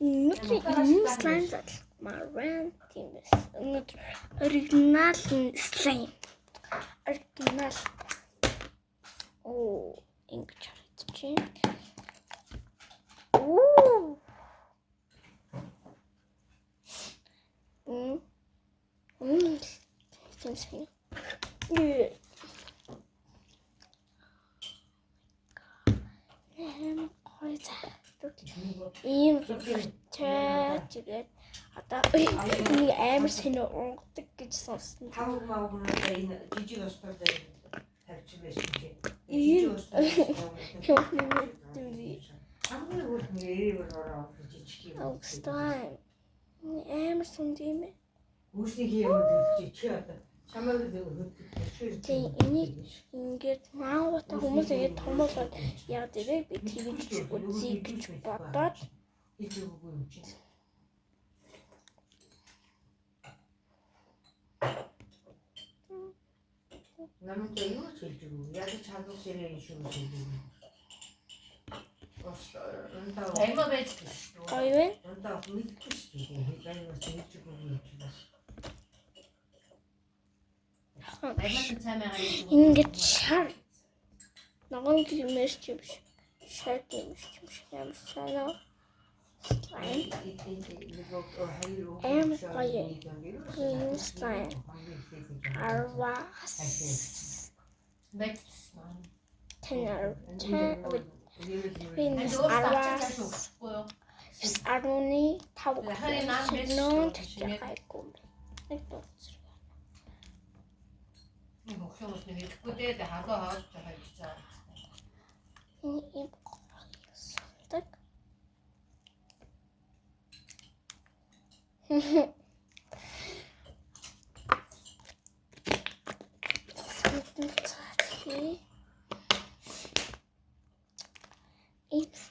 Энэ слайм зал Maran Teams. Оригинал слайм. Оригинал. Оо, ингэж харагдчих. Оо. Тэмсгэн. Ийм зурагтай тэгээд одоо нэг амар сонио унгадаг гэж сонссон. Тавг маагнуудаа энэ жижиг остол дээр тавьж байсан чи. Ийм хамгийн гол нь эрээр ороо жижиг юм. Австай. Амар сунд юм ээ. Үүсний юм чи одоо чамайг хөдөлгөж энийг ингээд маавтай хүмүүс ингэж том болоод яг тэрэг би тэгж үзье гэж бодоод хийгээгүй юм чи. Намайг юу ч хэлж өгөө. Яг чанар сэрээ шүү дээ. Аймаа байж шүү. гоё вэ? Ундаа мэдгүй шүү дээ. Аймаа хэлж өгөө юм чи бас. Ингээд шар. Ногоон гэмээр ч юм шиг. Шар гэмээр ч юм шиг амар санаа. Слайм. Green slime. Arvas. Venus Arvas. Aruni tavuk. Sinon tachakaikum. Так. It's